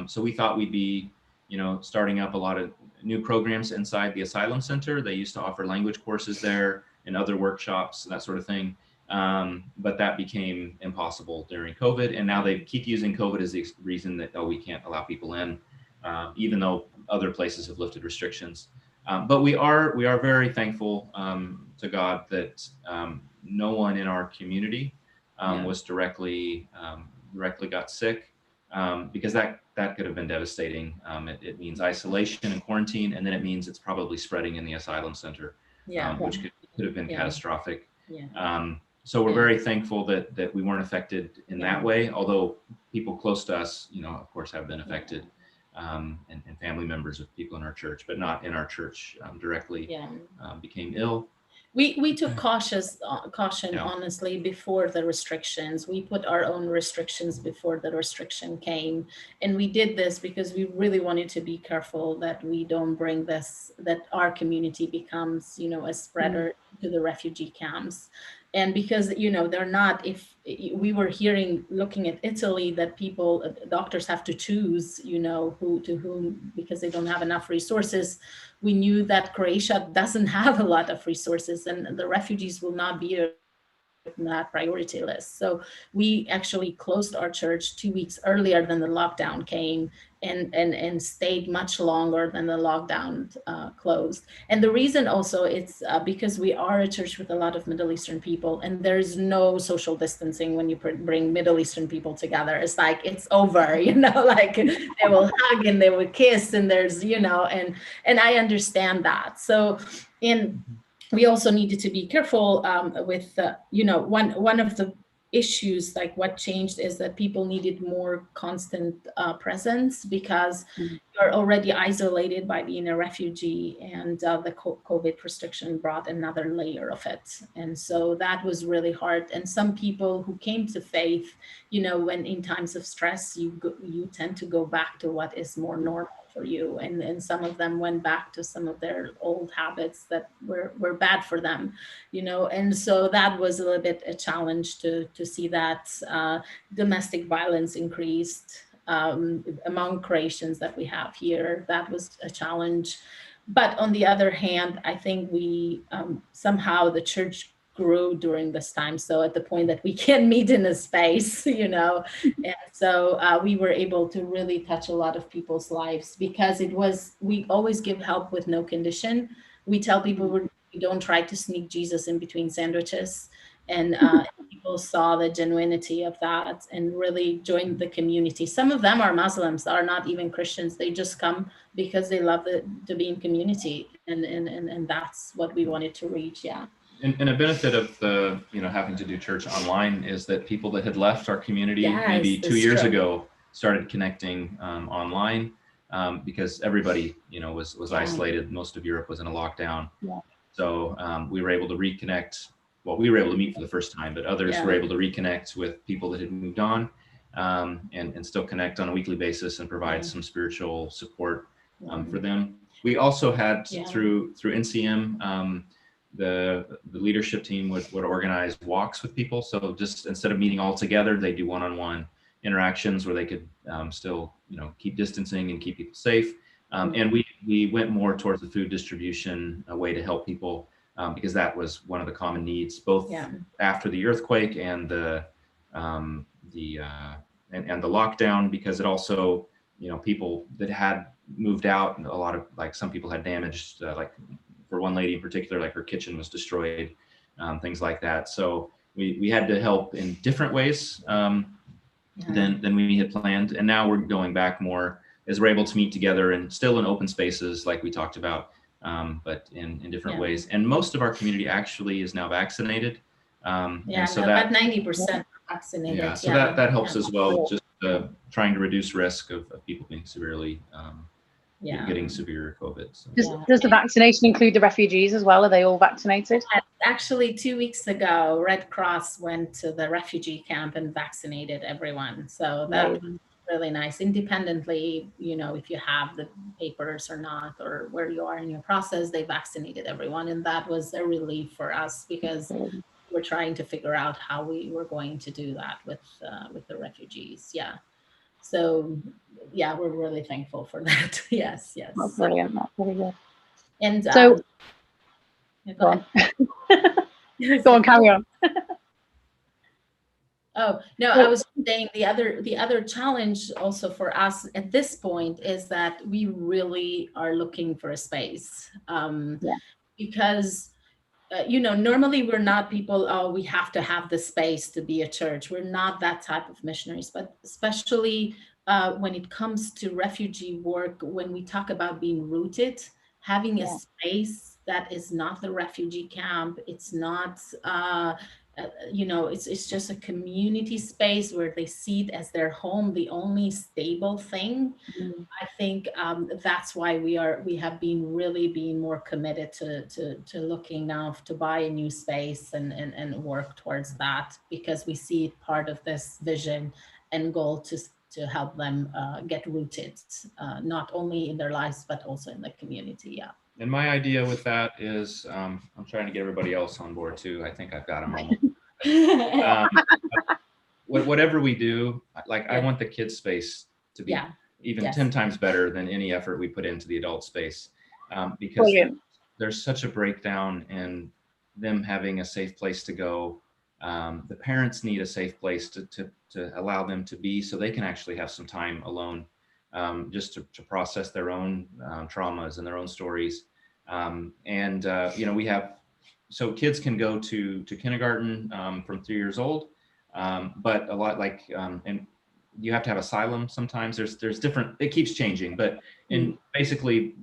So we thought we'd be, starting up a lot of new programs inside the Asylum Center. They used to offer language courses there and other workshops, that sort of thing. But that became impossible during COVID. And now they keep using COVID as the reason that, we can't allow people in, even though other places have lifted restrictions. But we are very thankful to God that no one in our community was directly got sick, because that could have been devastating. It means isolation and quarantine, and then it means it's probably spreading in the asylum center, which could have been catastrophic. So we're very thankful that we weren't affected in that way, although people close to us, of course, have been affected. And family members of people in our church, but not in our church directly, became ill. We took caution, honestly, before the restrictions. We put our own restrictions before the restriction came. And we did this because we really wanted to be careful that we don't bring this, that our community becomes, a spreader to the refugee camps. And because, they're not, if we were looking at Italy, that doctors have to choose, whom, because they don't have enough resources. We knew that Croatia doesn't have a lot of resources, and the refugees will not be in that priority list. So we actually closed our church 2 weeks earlier than the lockdown came, and stayed much longer than the lockdown closed. And the reason also, it's because we are a church with a lot of Middle Eastern people, and there's no social distancing when you bring Middle Eastern people together. It's like, it's over, like they will hug and they will kiss, and there's, and I understand that. So we also needed to be careful with, one of the issues, like what changed is that people needed more constant presence, because you're already isolated by being a refugee, and the COVID restriction brought another layer of it. And so that was really hard. And some people who came to faith, when in times of stress, you tend to go back to what is more normal for you, and some of them went back to some of their old habits that were bad for them, and so that was a little bit a challenge to see that domestic violence increased among Croatians that we have here. That was a challenge. But on the other hand, I think we somehow the church grew during this time. So at the point that we can meet in a space, and so we were able to really touch a lot of people's lives, because we always give help with no condition. We tell people we don't try to sneak Jesus in between sandwiches. And people saw the genuinity of that and really joined the community. Some of them are Muslims, are not even Christians. They just come because they love to be in community. And that's what we wanted to reach. Yeah. And a benefit of the, having to do church online is that people that had left our community maybe 2 years ago started connecting online, because everybody, was isolated. Most of Europe was in a lockdown. Yeah. So we were able to reconnect. Well, we were able to meet for the first time, but others were able to reconnect with people that had moved on, and still connect on a weekly basis and provide some spiritual support for them. We also had through NCM, the leadership team would organize walks with people. So just instead of meeting all together, they do one-on-one interactions where they could still, keep distancing and keep people safe. And we went more towards the food distribution, a way to help people, because that was one of the common needs, both after the earthquake and the lockdown, because it also, people that had moved out, and a lot of, like, some people had damaged, like for one lady in particular, like her kitchen was destroyed, things like that. So we had to help in different ways than we had planned. And now we're going back more as we're able to meet together, and still in open spaces like we talked about, but in different ways. And most of our community actually is now vaccinated. And so about 90% vaccinated. Yeah, so that helps as well, just trying to reduce risk of people being severely getting severe COVID. So. Does the vaccination include the refugees as well? Are they all vaccinated? Actually, 2 weeks ago, Red Cross went to the refugee camp and vaccinated everyone. So that was really nice. Independently, if you have the papers or not, or where you are in your process, they vaccinated everyone. And that was a relief for us, because we're trying to figure out how we were going to do that with the refugees. Yeah. So we're really thankful for that. Yes. That's brilliant. That's really good. And so go on. Go on, carry on. Oh no, I was saying the other challenge also for us at this point is that we really are looking for a space, because normally we're not people, we have to have the space to be a church. We're not that type of missionaries, but especially when it comes to refugee work, when we talk about being rooted, having a space that is not the refugee camp, it's not, it's just a community space where they see it as their home, the only stable thing. I think that's why we have been really being more committed to looking now to buy a new space and work towards that, because we see it part of this vision and goal to help them get rooted, not only in their lives, but also in the community. Yeah. And my idea with that is, I'm trying to get everybody else on board too. I think I've got them almost. Whatever we do, like I want the kids space to be even 10 times better than any effort we put into the adult space, because there's such a breakdown in them having a safe place to go. The parents need a safe place to allow them to be, so they can actually have some time alone, just to process their own traumas and their own stories. We have, so kids can go to kindergarten from 3 years old, but a lot and you have to have Asylum sometimes. There's different, it keeps changing, but basically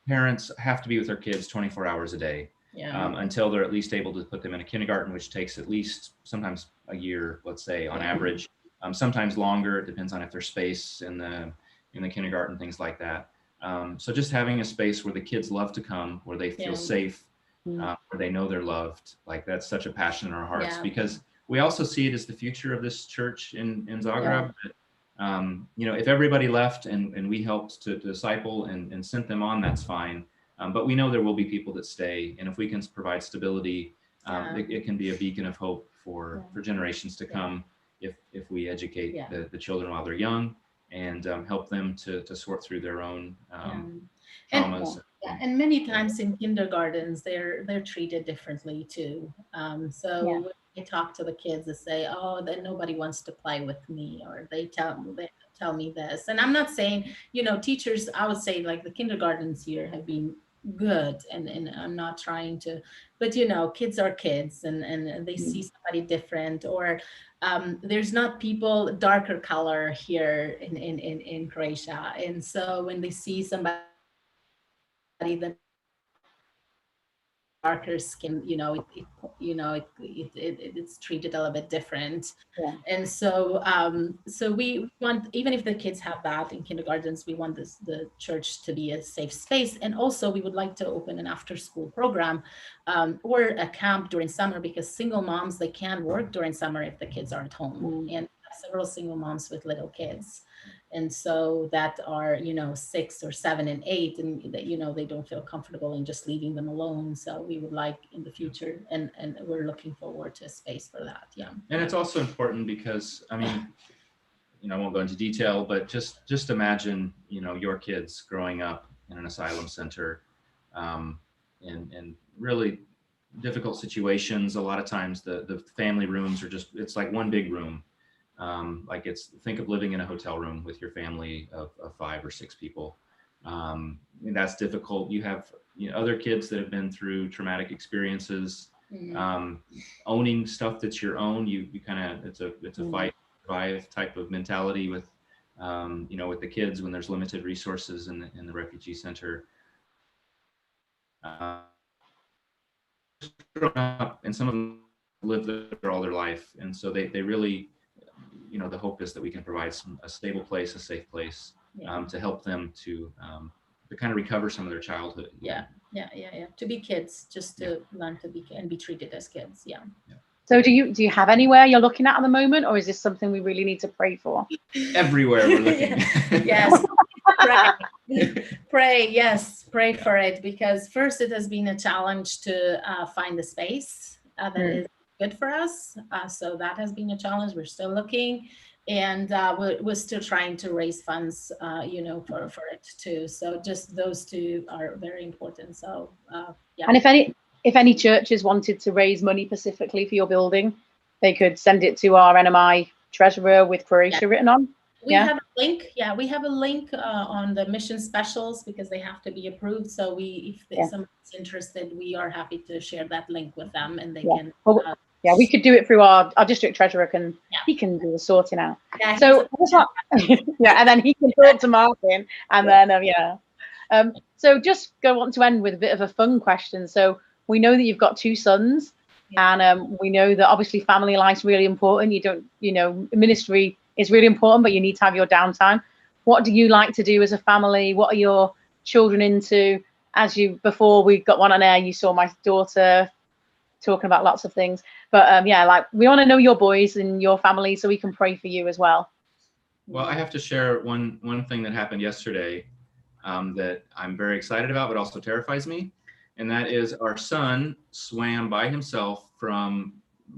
parents have to be with their kids 24 hours a day. until they're at least able to put them in a kindergarten, which takes at least sometimes a year, let's say, on average. Sometimes longer. It depends on if there's space in the kindergarten, things like that. So just having a space where the kids love to come, where they feel safe, where they know they're loved, like that's such a passion in our hearts, because we also see it as the future of this church in Zagreb. If everybody left and we helped to disciple and sent them on, that's fine. But we know there will be people that stay, and if we can provide stability, it can be a beacon of hope for generations to come if we educate the children while they're young and help them to sort through their own traumas. And many times in kindergartens, they're treated differently too. So I talk to the kids that say, "Oh, then nobody wants to play with me," or they tell me this. And I'm not saying, teachers, I would say like the kindergartens here have been good, and I'm not trying to, but kids are kids, and they see somebody different, or there's not people darker color here in Croatia, and so when they see somebody that darker skin, it's treated a little bit different. And so so we want, even if the kids have that in kindergartens, we want the church to be a safe space. And also we would like to open an after school program or a camp during summer, because single moms, they can't work during summer if the kids are at home. And several single moms with little kids, and so that are 6 or 7 and 8, and they don't feel comfortable in just leaving them alone. So we would like in the future, and we're looking forward to a space for that. And it's also important because I won't go into detail, but just imagine your kids growing up in an asylum center, in really difficult situations. A lot of times the family rooms are it's like one big room. Think of living in a hotel room with your family of 5 or 6 people. That's difficult. You have other kids that have been through traumatic experiences, owning stuff that's your own. You kind of, it's a fight, survive type of mentality with the kids when there's limited resources in the refugee center. Growing up, and some of them live there all their life, and so they really, the hope is that we can provide a stable place, a safe place, to help them to kind of recover some of their childhood. To be kids, just to learn to be and be treated as kids. So do you have anywhere you're looking at the moment, or is this something we really need to pray for? Everywhere we're looking. Yes. Pray for it, because first it has been a challenge to find the space that is good for us. So that has been a challenge. We're still looking, and we're still trying to raise funds, for it too. So just those two are very important. So And if any churches wanted to raise money specifically for your building, they could send it to our NMI treasurer with Croatia written on. We have a link. We have a link on the mission specials, because they have to be approved. So if someone's interested, we are happy to share that link with them, and they can. We could do it through our district treasurer. He can do the sorting out. So and then he can talk to Martin, and then so just go on to end with a bit of a fun question. So we know that you've got 2 sons, and we know that obviously family life's really important. You don't, ministry is really important, but you need to have your downtime. What do you like to do as a family? What are your children into? Before we got one on air, you saw my daughter talking about lots of things. But we want to know your boys and your family, so we can pray for you as well. Well, I have to share one thing that happened yesterday that I'm very excited about, but also terrifies me. And that is our son swam by himself from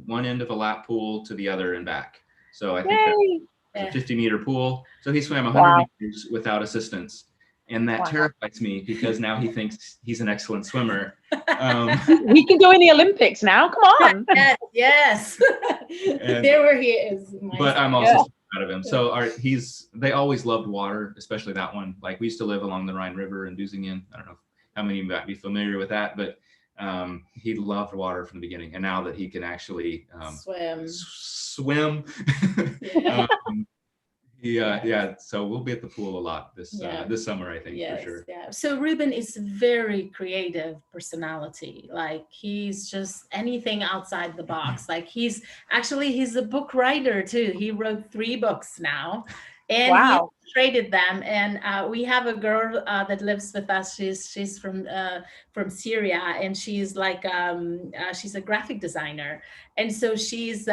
one end of a lap pool to the other and back. So I think that's a 50-meter pool. So he swam 100 meters without assistance. And that terrifies me, because now he thinks he's an excellent swimmer. He can go in the Olympics now. Come on. Yes. There where he is. But I'm also proud of him. So they always loved water, especially that one. Like, we used to live along the Rhine River in Dusingen. I don't know how many might be familiar with that, but he loved water from the beginning. And now that he can actually swim, Yeah. So we'll be at the pool a lot this summer, I think, yes, for sure. Yeah. So Ruben is very creative personality. Like he's just anything outside the box. Like he's a book writer too. He wrote 3 books now, and he Wow. illustrated them. And we have a girl that lives with us. She's from Syria, and she's like she's a graphic designer, and so she's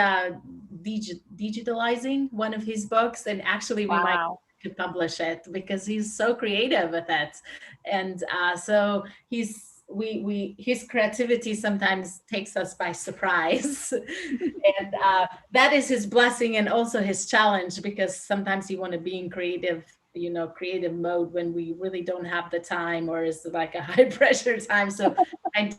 digitalizing one of his books, and actually we might Wow. to publish it because he's so creative with it. And so his creativity sometimes takes us by surprise. And that is his blessing and also his challenge, because sometimes you want to be in creative mode when we really don't have the time, or is like a high pressure time. So I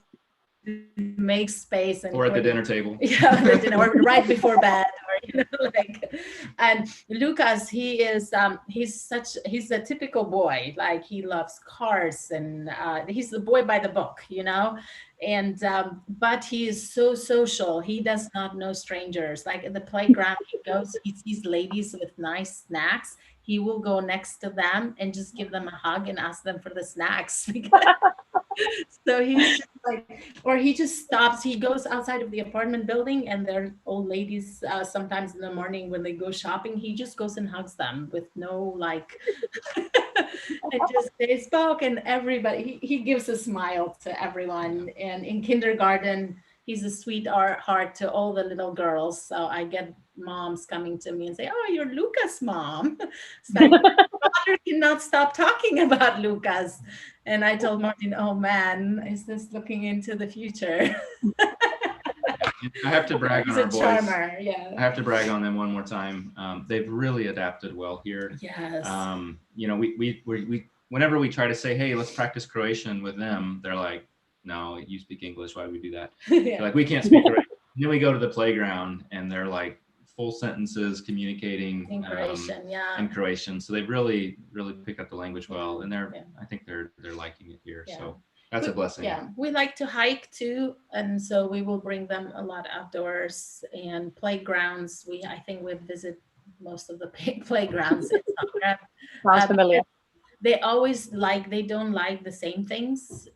make space, and or at the dinner table. Yeah, the dinner, or right before bed, or like. And Lucas, he's a typical boy. Like he loves cars, and he's the boy by the book, and but he is so social. He does not know strangers. Like at the playground, he sees ladies with nice snacks, he will go next to them and just give them a hug and ask them for the snacks. So he's just like, or he just stops. He goes outside of the apartment building, and there are old ladies sometimes in the morning when they go shopping. He just goes and hugs them with no like, and just they spoke, and everybody. He gives a smile to everyone. And in kindergarten, he's a sweetheart to all the little girls. So I get moms coming to me and say, "Oh, you're Lucas' mom." It's like, father cannot stop talking about Lucas. And I told Martin, "Oh man, is this looking into the future?" I have to brag on our boys. Charmer, yeah. I have to brag on them one more time. They've really adapted well here. Yes. We whenever we try to say, "Hey, let's practice Croatian with them," they're like, "No, you speak English. Why do we do that?" Yeah. Like, we can't speak Croatian. Then we go to the playground, and they're like full sentences communicating in Croatian, in Croatian. So they've really picked up the language well, and I think they're liking it here. Yeah. So that's a blessing. Yeah, we like to hike too, and so we will bring them a lot outdoors and playgrounds. I think we visit most of the playgrounds in Zagreb. Sounds familiar. They always they don't like the same things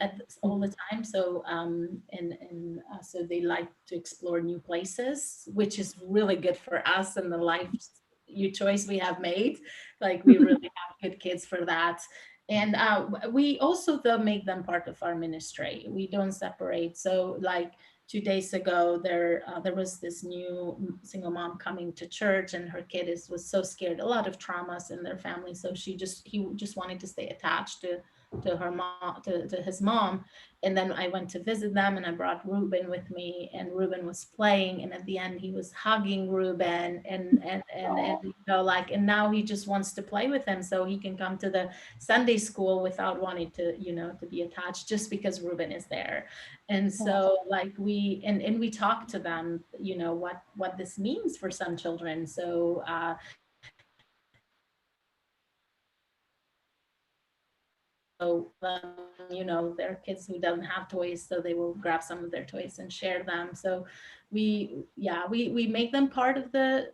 all the time. So so they like to explore new places, which is really good for us and the life choice we have made. Like we really have good kids for that. And we also though make them part of our ministry. We don't separate. So like 2 days ago, there was this new single mom coming to church, and her kid was so scared, a lot of traumas in their family. So he just wanted to stay attached to her mom, to his mom. And then I went to visit them, and I brought Ruben with me, and Ruben was playing, and at the end he was hugging Ruben, and and now he just wants to play with him, so he can come to the Sunday school without wanting to to be attached, just because Ruben is there. And so like we talk to them, what this means for some children. So there are kids who don't have toys, so they will grab some of their toys and share them. So we make them part of the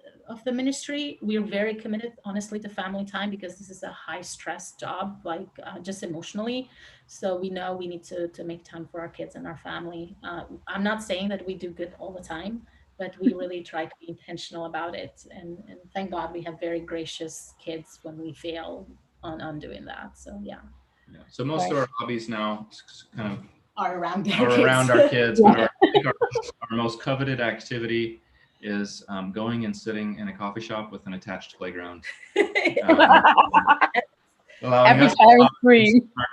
ministry. We are very committed, honestly, to family time, because this is a high stress job, like just emotionally. So we know we need to make time for our kids and our family. I'm not saying that we do good all the time, but we really try to be intentional about it. And thank God we have very gracious kids when we fail on doing that. So yeah. So most of our hobbies now kind of are around our kids. But our most coveted activity is going and sitting in a coffee shop with an attached playground. Allowing us our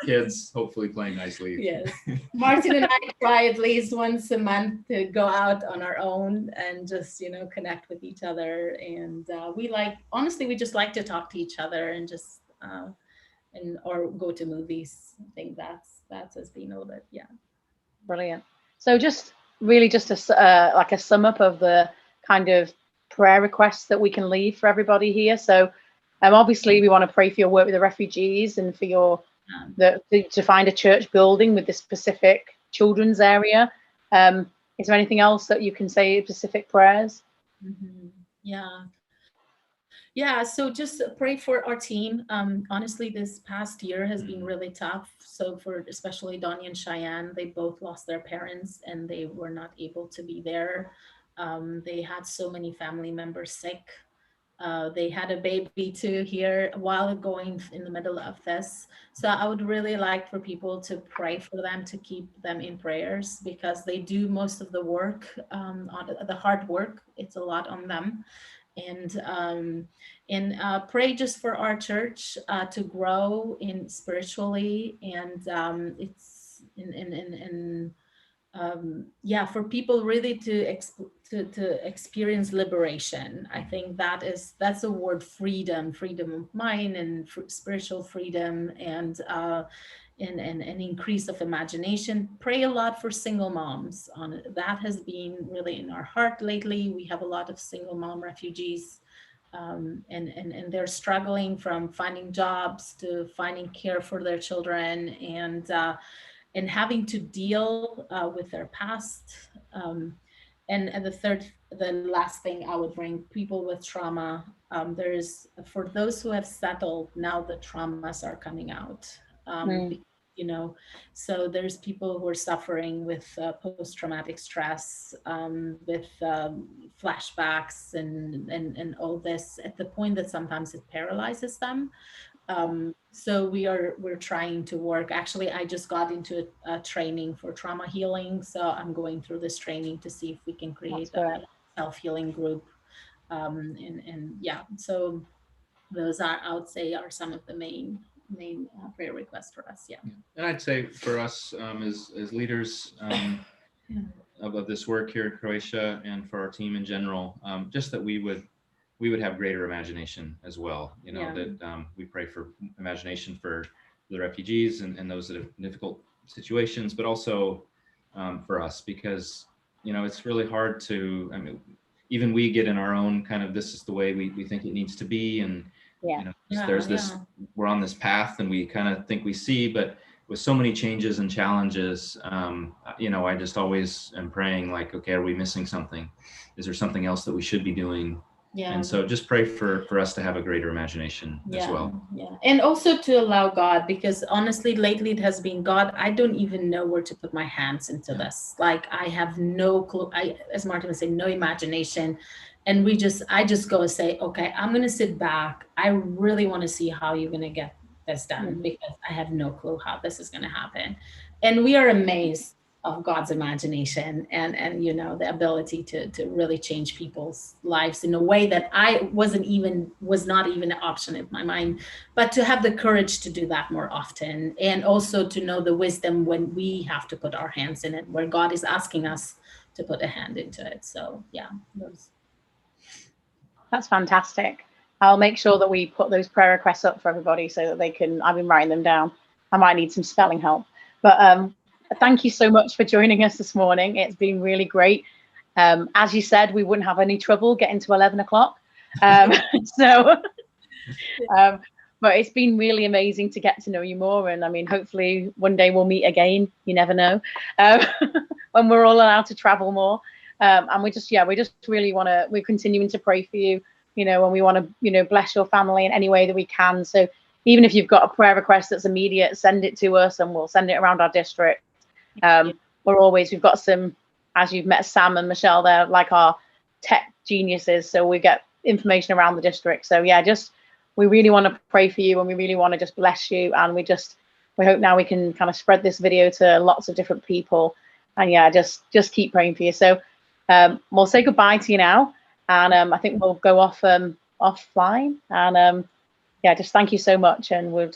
kids hopefully playing nicely. Yes. Martin and I try at least once a month to go out on our own and just connect with each other. And honestly, we just like to talk to each other and just or go to movies. I think that's has been a little bit, Brilliant. So just a sum up of the kind of prayer requests that we can leave for everybody here. So obviously we want to pray for your work with the refugees and for your to find a church building with this specific children's area. Is there anything else that you can say, specific prayers? Mm-hmm. Yeah. Yeah, so just pray for our team. Honestly, this past year has been really tough. So for especially Donnie and Cheyenne, they both lost their parents and they were not able to be there. They had so many family members sick. They had a baby too here while going in the middle of this. So I would really like for people to pray for them, to keep them in prayers because they do most of the work, on the hard work. It's a lot on them, and pray just for our church to grow in spiritually, and it's in yeah, for people really to experience liberation. I think that's a word, freedom of mind and spiritual freedom, and an increase of imagination. Pray a lot for single moms on it. That has been really in our heart lately. We have a lot of single mom refugees, and they're struggling from finding jobs to finding care for their children, and having to deal with their past. And the last thing I would bring, people with trauma. There's, for those who have settled, now the traumas are coming out. Mm. You know, so there's people who are suffering with post-traumatic stress, with flashbacks, and all this, at the point that sometimes it paralyzes them. So we're trying to work. Actually, I just got into a training for trauma healing, so I'm going through this training to see if we can create That's great. a self-healing group. And yeah, so those are, I would say, are some of the main prayer requests for us. Yeah. And I'd say for us, as leaders, of this work here in Croatia, and for our team in general, just that we would have greater imagination as well. You know, Yeah. that we pray for imagination for the refugees and those that have difficult situations, but also for us, because, you know, it's really hard to, I mean, even we get in our own kind of, this is the way we think it needs to be. And, Yeah. you know, Yeah, there's this, yeah. we're on this path and we kind of think we see, but with so many changes and challenges, you know, I just always am praying like, okay, are we missing something? Is there something else that we should be doing? Yeah. And so just pray for us to have a greater imagination as well. Yeah. And also to allow God, because honestly, lately it has been, God, I don't even know where to put my hands into this. Like, I have no clue. As Martin would say, no imagination. And I just go and say, okay, I'm going to sit back. I really want to see how you're going to get this done, because I have no clue how this is going to happen. And we are amazed of God's imagination, and you know, the ability to really change people's lives in a way that was not even an option in my mind, but to have the courage to do that more often, and also to know the wisdom when we have to put our hands in it, where God is asking us to put a hand into it. So yeah, That's fantastic. I'll make sure that we put those prayer requests up for everybody so that they can, I've been writing them down. I might need some spelling help. But thank you so much for joining us this morning. It's been really great. As you said, we wouldn't have any trouble getting to 11 o'clock. So, but it's been really amazing to get to know you more. And I mean, hopefully one day we'll meet again. You never know, when we're all allowed to travel more. And we just really want to, we're continuing to pray for you, you know, and we want to, you know, bless your family in any way that we can. So even if you've got a prayer request that's immediate, send it to us and we'll send it around our district. We've got some, as you've met Sam and Michelle, they're like our tech geniuses. So we get information around the district. So yeah, we really want to pray for you, and we really want to just bless you. And we hope now we can kind of spread this video to lots of different people. And yeah, just keep praying for you. So we'll say goodbye to you now. And I think we'll go offline. And yeah, just thank you so much. And we're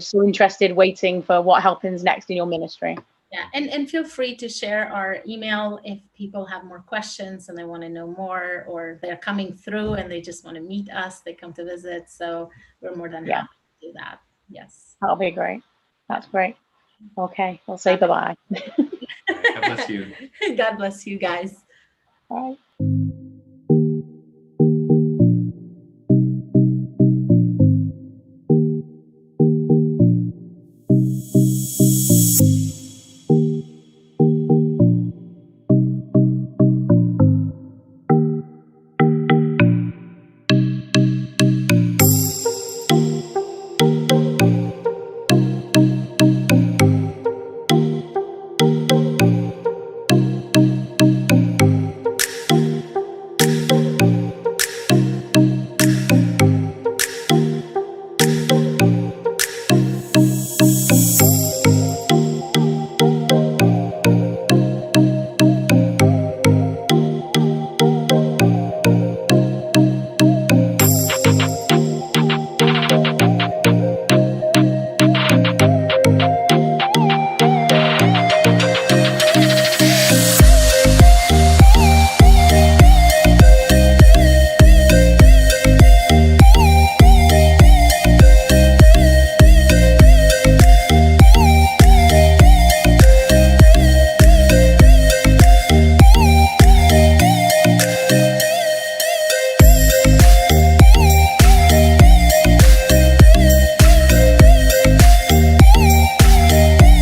so interested, waiting for what happens next in your ministry. Yeah, and feel free to share our email if people have more questions and they want to know more, or they're coming through and they just want to meet us, they come to visit. So we're more than happy to do that. Yes. That'll be great. That's great. Okay, we'll say bye-bye. God bless you. God bless you guys. Bye.